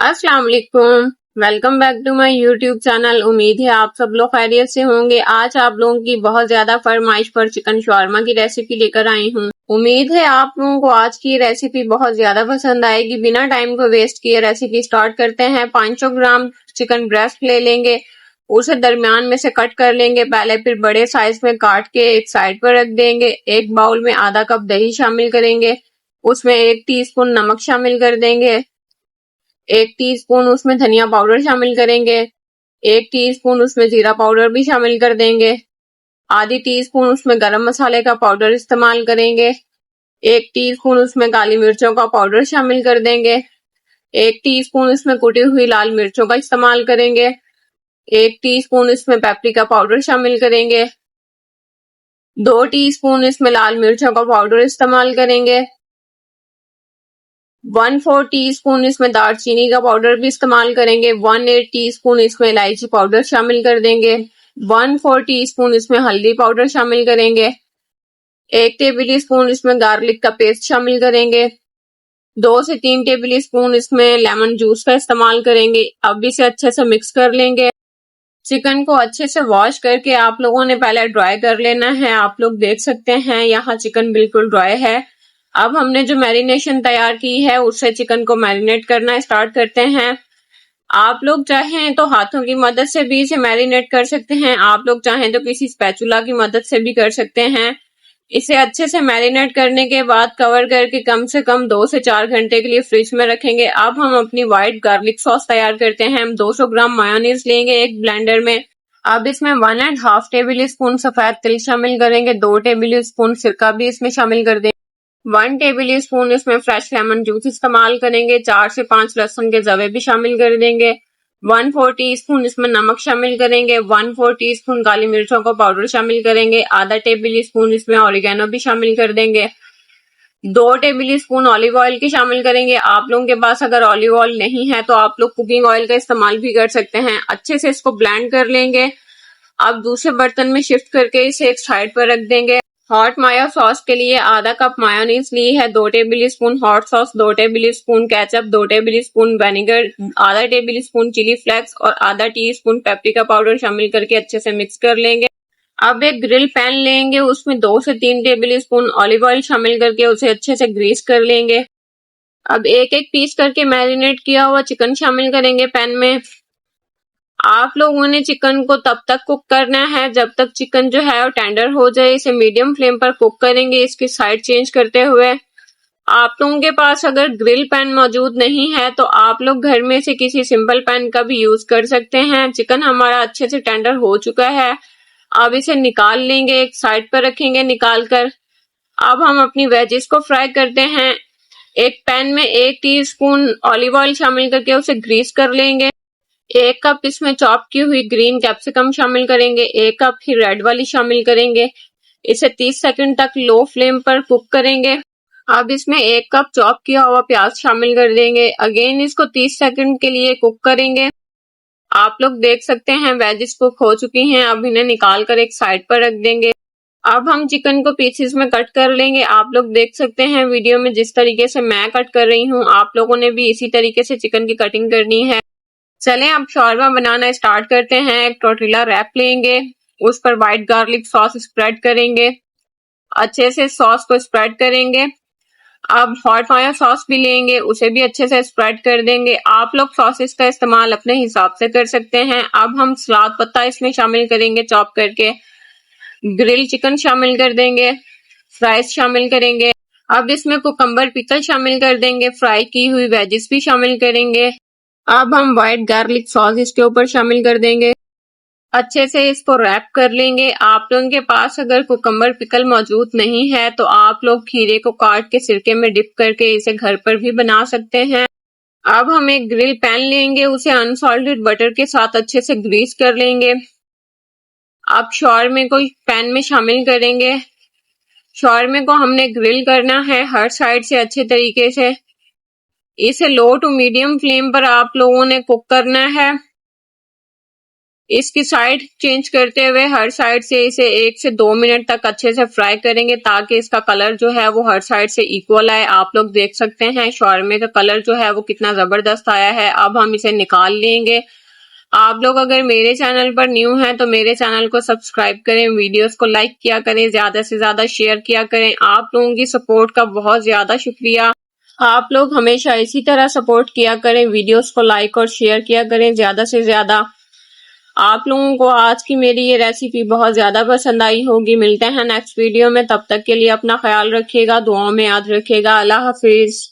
अस्सलाम वालेकुम। Welcome back to my YouTube channel. उम्मीद है आप सब लोग खैरियत से होंगे। आज आप लोगों की बहुत ज्यादा फरमाइश पर चिकन शॉर्मा की रेसिपी लेकर आई हूँ। उम्मीद है आप लोगों को आज की रेसिपी बहुत ज्यादा पसंद आएगी। बिना टाइम को वेस्ट किए रेसिपी स्टार्ट करते हैं। 500 ग्राम चिकन ब्रेस्ट ले लेंगे, उसे दरमियान में से कट कर लेंगे पहले, फिर बड़े साइज में काट के एक साइड पर रख देंगे। एक बाउल में आधा कप दही शामिल करेंगे, उसमें 1 टीस्पून नमक शामिल कर देंगे, 1 टीस्पून उसमें धनिया पाउडर शामिल करेंगे, 1 टीस्पून उसमें जीरा पाउडर भी शामिल कर देंगे, आधी टीस्पून उसमें गरम मसाले का पाउडर इस्तेमाल करेंगे, 1 टीस्पून उसमें काली मिर्चों का पाउडर शामिल कर देंगे, 1 टीस्पून इसमें कुटी हुई लाल मिर्चों का इस्तेमाल करेंगे, 1 टीस्पून इसमें पेपरिका पाउडर शामिल करेंगे, 2 टीस्पून इसमें लाल मिर्चों का पाउडर इस्तेमाल करेंगे, 1/4 टीस्पून इसमें दालचीनी का पाउडर भी इस्तेमाल करेंगे, 1/8 टीस्पून इसमें इलायची पाउडर शामिल कर देंगे, 1/4 टीस्पून इसमें हल्दी पाउडर शामिल करेंगे, 1 टेबल स्पून इसमें गार्लिक का पेस्ट शामिल करेंगे, 2 से 3 टेबल स्पून इसमें लेमन जूस का इस्तेमाल करेंगे। अब इसे अच्छे से मिक्स कर लेंगे। चिकन को अच्छे से वॉश करके आप लोगों ने पहले ड्राई कर लेना है। आप लोग देख सकते हैं यहाँ चिकन बिल्कुल ड्राई है। अब हमने जो मैरिनेशन तैयार की है उससे चिकन को मैरिनेट करना स्टार्ट करते हैं। आप लोग चाहें तो हाथों की मदद से भी इसे मैरिनेट कर सकते हैं, आप लोग चाहें तो किसी स्पैचुला की मदद से भी कर सकते हैं। इसे अच्छे से मैरिनेट करने के बाद कवर करके कम से कम 2 से 4 घंटे के लिए फ्रिज में रखेंगे। अब हम अपनी व्हाइट गार्लिक सॉस तैयार करते हैं। हम 200 ग्राम मायोनीज लेंगे एक ब्लेंडर में। अब इसमें 1.5 टेबल स्पून सफेद तिल शामिल करेंगे, 2 टेबल स्पून सिरका भी इसमें शामिल कर देंगे, 1 टेबल स्पून इसमें फ्रेश लेमन जूस इस्तेमाल करेंगे, 4 से 5 लहसुन के जवे भी शामिल कर देंगे, 1/4 टीस्पून इसमें नमक शामिल करेंगे, 1/4 टीस्पून काली मिर्चों का पाउडर शामिल करेंगे, आधा टेबल स्पून इसमें ऑरिगेनो भी शामिल कर देंगे, 2 टेबल स्पून ऑलिव ऑयल की शामिल करेंगे। आप लोगों के पास अगर ऑलिव ऑयल नहीं है तो आप लोग कुकिंग ऑयल का इस्तेमाल भी कर सकते हैं। अच्छे से इसको ब्लेंड कर लेंगे। अब दूसरे बर्तन में शिफ्ट करके इसे एक साइड पर रख देंगे। हॉट मायो सॉस के लिए आधा कप मायोनीज ली है, 2 table spoon hot sauce, 2 table spoon ketchup, 2 table spoon vinegar, आधा टेबल स्पून चिली फ्लेक्स और आधा टीस्पून पेपरिका पाउडर शामिल करके अच्छे से मिक्स कर लेंगे। अब एक ग्रिल पैन लेंगे, उसमें 2 से 3 टेबल स्पून ऑलिव ऑयल शामिल करके उसे अच्छे से ग्रीस कर लेंगे। अब एक एक पीस करके मैरिनेट किया हुआ चिकन शामिल करेंगे पैन में। आप लोगों ने चिकन को तब तक कुक करना है जब तक चिकन जो है वो टेंडर हो जाए। इसे मीडियम फ्लेम पर कुक करेंगे इसकी साइड चेंज करते हुए। आप लोगों के पास अगर ग्रिल पैन मौजूद नहीं है तो आप लोग घर में से किसी सिंपल पैन का भी यूज कर सकते हैं। चिकन हमारा अच्छे से टेंडर हो चुका है। अब इसे निकाल लेंगे, एक साइड पर रखेंगे निकाल कर। अब हम अपनी वेजिस को फ्राई करते हैं। एक पैन में 1 टीस्पून ऑलिव ऑयल शामिल करके उसे ग्रीस कर लेंगे। 1 कप इसमें चॉप की हुई ग्रीन कैप्सिकम शामिल करेंगे, 1 कप ही रेड वाली शामिल करेंगे। इसे 30 सेकंड तक लो फ्लेम पर कुक करेंगे। अब इसमें 1 कप चॉप किया हुआ प्याज शामिल कर देंगे। अगेन इसको 30 सेकंड के लिए कुक करेंगे। आप लोग देख सकते हैं वेजिस कुक हो चुकी हैं। अब इन्हें निकाल कर एक साइड पर रख देंगे। अब हम चिकन को पीसेस में कट कर लेंगे। आप लोग देख सकते हैं वीडियो में जिस तरीके से मैं कट कर रही हूँ, आप लोगों ने भी इसी तरीके से चिकन की कटिंग करनी है। चलें अब शॉर्मा बनाना स्टार्ट करते हैं। एक टोर्टिला रैप लेंगे, उस पर व्हाइट गार्लिक सॉस स्प्रेड करेंगे, अच्छे से सॉस को स्प्रेड करेंगे। अब हॉट मायो सॉस भी लेंगे, उसे भी अच्छे से स्प्रेड कर देंगे। आप लोग सॉसेस का इस्तेमाल अपने हिसाब से कर सकते हैं। अब हम सलाद पत्ता इसमें शामिल करेंगे चॉप करके, ग्रिल चिकन शामिल कर देंगे, फ्राइज शामिल करेंगे। अब इसमें कुकम्बर पिकल शामिल कर देंगे, फ्राई की हुई वेजिस भी शामिल करेंगे। अब हम व्हाइट गार्लिक सॉस इसके ऊपर शामिल कर देंगे, अच्छे से इसको रैप कर लेंगे। आप लोगों के पास अगर कुकम्बर पिकल मौजूद नहीं है तो आप लोग खीरे को काट के सिरके में डिप करके इसे घर पर भी बना सकते हैं। अब हम एक ग्रिल पैन लेंगे, उसे अनसॉल्टेड बटर के साथ अच्छे से ग्रीस कर लेंगे। अब शॉर्मे को पैन में शामिल करेंगे। शॉर्मे को हमने ग्रिल करना है हर साइड से अच्छे तरीके से। इसे लो टू मीडियम फ्लेम पर आप लोगों ने कुक करना है। इसकी साइड चेंज करते हुए हर साइड से इसे 1 से 2 मिनट तक अच्छे से फ्राई करेंगे ताकि इसका कलर जो है वो हर साइड से इक्वल आए। आप लोग देख सकते हैं शौरमे का कलर जो है वो कितना जबरदस्त आया है। अब हम इसे निकाल लेंगे। आप लोग अगर मेरे चैनल पर न्यू हैं तो मेरे चैनल को सब्सक्राइब करें, वीडियोस को लाइक किया करें, ज्यादा से ज्यादा शेयर किया करें। आप लोगों की सपोर्ट का बहुत ज्यादा शुक्रिया। आप लोग हमेशा इसी तरह सपोर्ट किया करें, वीडियोस को लाइक और शेयर किया करें ज्यादा से ज्यादा। आप लोगों को आज की मेरी ये रेसिपी बहुत ज्यादा पसंद आई होगी। मिलते हैं नेक्स्ट वीडियो में, तब तक के लिए अपना ख्याल रखिएगा, दुआओं में याद रखिएगा। अल्लाह हाफिज।